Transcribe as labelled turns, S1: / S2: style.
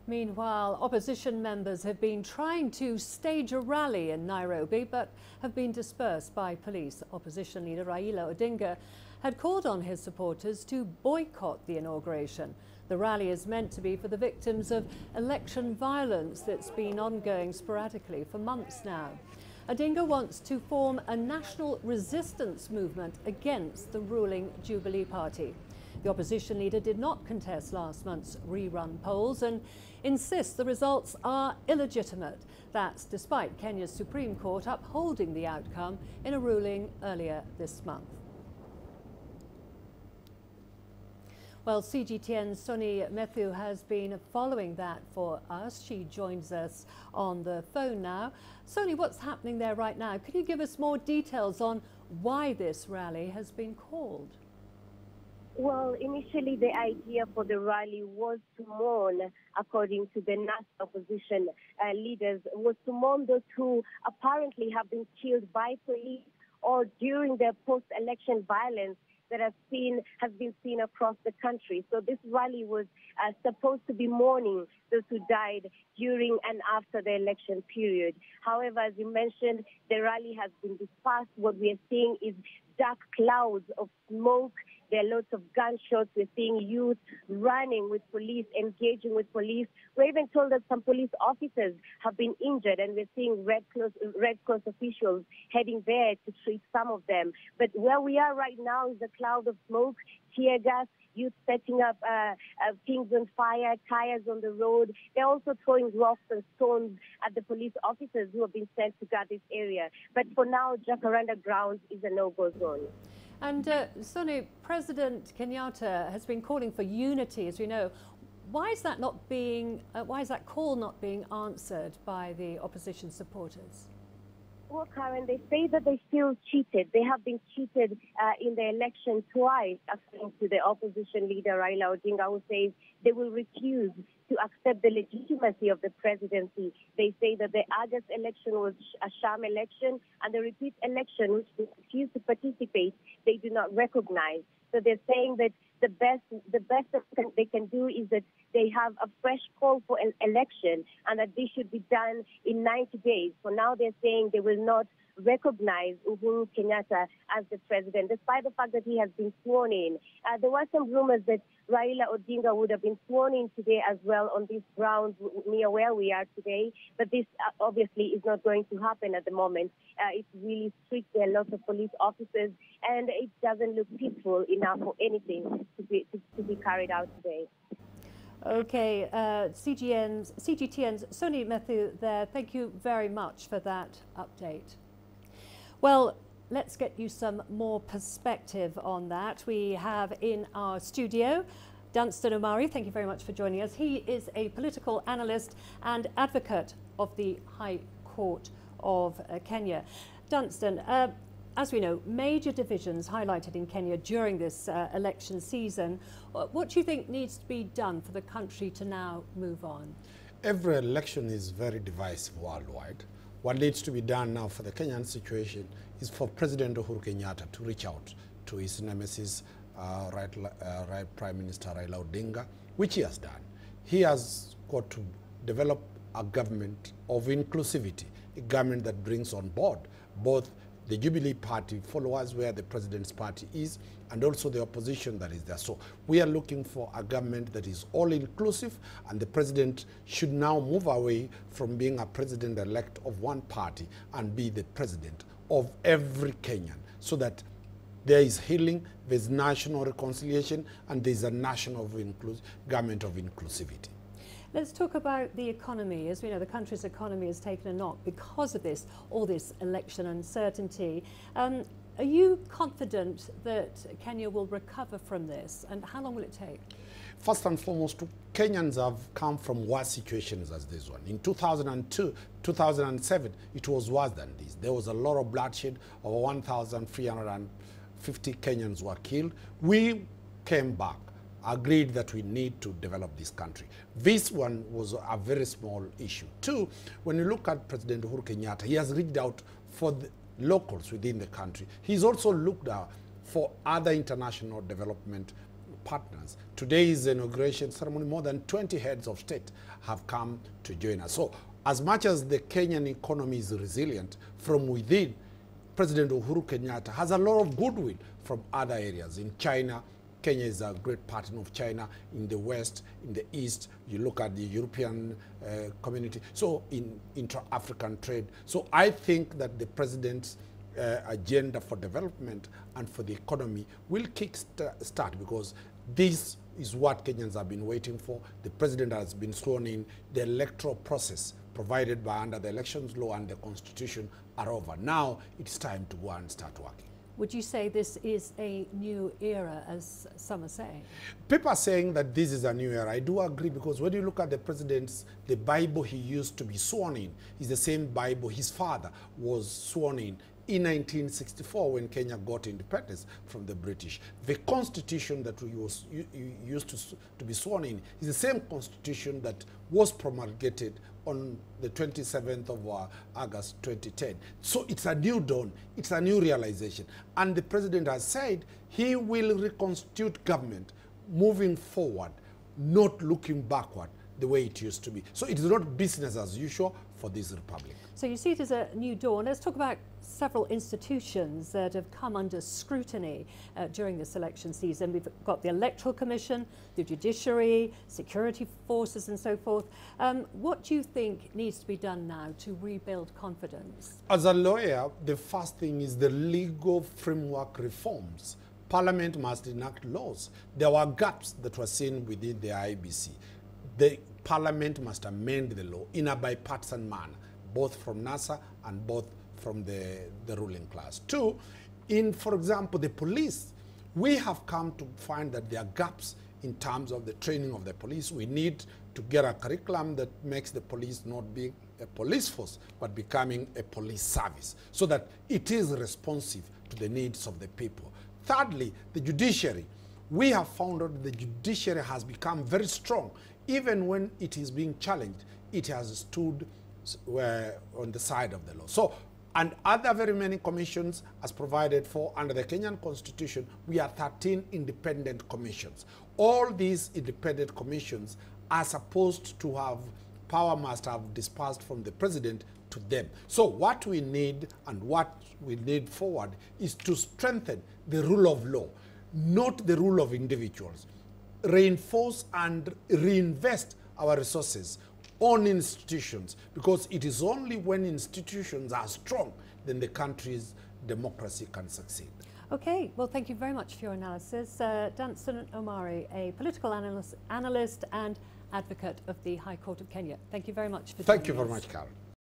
S1: Meanwhile, opposition members have been trying to stage a rally in Nairobi but have been dispersed by police. Opposition leader Raila Odinga had called on his supporters to boycott the inauguration. The rally is meant to be for the victims of election violence that's been ongoing sporadically for months now. Odinga wants to form a national resistance movement against the ruling Jubilee party. The opposition leader did not contest last month's rerun polls and insists the results are illegitimate. That's despite Kenya's Supreme Court upholding the outcome in a ruling earlier this month. Well, CGTN's Soni Matthew has been following that for us. She joins us on the phone now. Soni, what's happening there right now? Could you give us more details on why this rally has been called?
S2: Well, initially the idea for the rally was to mourn, according to the national opposition leaders, was to mourn those who apparently have been killed by police or during the post-election violence that has been seen across the country. So this rally was supposed to be mourning those who died during and after the election period. However, as you mentioned, the rally has been dispersed. What we are seeing is dark clouds of smoke. There are lots of gunshots. We're seeing youth running with police, engaging with police. We're even told that some police officers have been injured, and we're seeing Red Cross officials heading there to treat some of them. But where we are right now is a cloud of smoke, tear gas, youth setting up things on fire, tires on the road. They're also throwing rocks and stones at the police officers who have been sent to guard this area. But for now, Jacaranda Grounds is a no-go zone.
S1: And Soni, President Kenyatta has been calling for unity, as we know. Why is that not being? Why is that call not being answered by the opposition supporters?
S2: Well, Karen, they say that they feel cheated. They have been cheated in the election twice, according to the opposition leader, Raila Odinga, who says they will refuse to accept the legitimacy of the presidency. They say that the August election was a sham election, and the repeat election, which they refuse to participate, they do not recognize. So they're saying that the best that they can do is that they have a fresh call for an election and that this should be done in 90 days. For now, they're saying they will not recognize Uhuru Kenyatta as the president, despite the fact that he has been sworn in. There were some rumors that Raila Odinga would have been sworn in today as well on these grounds near where we are today, but this obviously is not going to happen at the moment. It's really strict. There are lots of police officers, and it doesn't look peaceful enough for anything to be carried out today.
S1: Okay, CGTN's Soni Matthew there. Thank you very much for that update. Well, let's get you some more perspective on that. We have in our studio Dunstan Omari. Thank you very much for joining us. He is a political analyst and advocate of the High Court of Kenya. Dunstan, as we know, major divisions highlighted in Kenya during this election season. What do you think needs to be done for the country to now move on?
S3: Every election is very divisive worldwide. What needs to be done now for the Kenyan situation is for President Uhuru Kenyatta to reach out to his nemesis, Prime Minister Raila Odinga, which he has done. He has got to develop a government of inclusivity, a government that brings on board both the Jubilee party followers, where the president's party is, and also the opposition that is there. So we are looking for a government that is all-inclusive, and the president should now move away from being a president-elect of one party and be the president of every Kenyan, so that there is healing, there's national reconciliation, and there's a national government of inclusivity.
S1: Let's talk about the economy. As we know, the country's economy has taken a knock because of all this election uncertainty. Are you confident that Kenya will recover from this, and how long will it take?
S3: First and foremost, Kenyans have come from worse situations as this one. In 2002, 2007, it was worse than this. There was a lot of bloodshed. Over 1,350 Kenyans were killed. We came back, agreed that we need to develop this country. This one was a very small issue. Two, when you look at President Uhuru Kenyatta, he has reached out for the locals within the country. He's also looked out for other international development partners. Today's inauguration ceremony, more than 20 heads of state have come to join us. So as much as the Kenyan economy is resilient from within, President Uhuru Kenyatta has a lot of goodwill from other areas. In China, Kenya is a great partner of China. In the West, in the East, you look at the European community. So in intra-African trade. So I think that the president's agenda for development and for the economy will kick-start, because this is what Kenyans have been waiting for. The president has been sworn in. The electoral process provided by under the elections law and the constitution are over. Now it's time to go and start working.
S1: Would you say this is a new era, as some are saying?
S3: People are saying that this is a new era. I do agree, because when you look at the president's, the Bible he used to be sworn in is the same Bible his father was sworn in 1964 when Kenya got independence from the British. The constitution that we used to be sworn in is the same constitution that was promulgated on the 27th of August 2010. So it's a new dawn, it's a new realization. And the president has said he will reconstitute government moving forward, not looking backward the way it used to be. So it is not business as usual for this republic.
S1: So you see it as a new dawn. Let's talk about several institutions that have come under scrutiny during this election season. We've got the Electoral Commission, the judiciary, security forces and so forth. What do you think needs to be done now to rebuild confidence? As
S3: a lawyer, the first thing is the legal framework reforms. Parliament must enact laws. There were gaps that were seen within the IEBC. The Parliament must amend the law in a bipartisan manner, both from NASA and both from the ruling class. Two, for example, the police, we have come to find that there are gaps in terms of the training of the police. We need to get a curriculum that makes the police not being a police force, but becoming a police service, so that it is responsive to the needs of the people. Thirdly, the judiciary. We have found that the judiciary has become very strong. Even when it is being challenged, it has stood on the side of the law. So, and other very many commissions as provided for under the Kenyan constitution, we have 13 independent commissions. All these independent commissions are supposed to have, power must have dispersed from the president to them. So what we need and what we need forward is to strengthen the rule of law, not the rule of individuals. Reinforce and reinvest our resources on institutions, because it is only when institutions are strong then the country's democracy can succeed.
S1: Okay, well, thank you very much for your analysis. Danson Omari, a political analyst and advocate of the High Court of Kenya. Thank you very much for joining us.
S3: Thank you very much, Karen.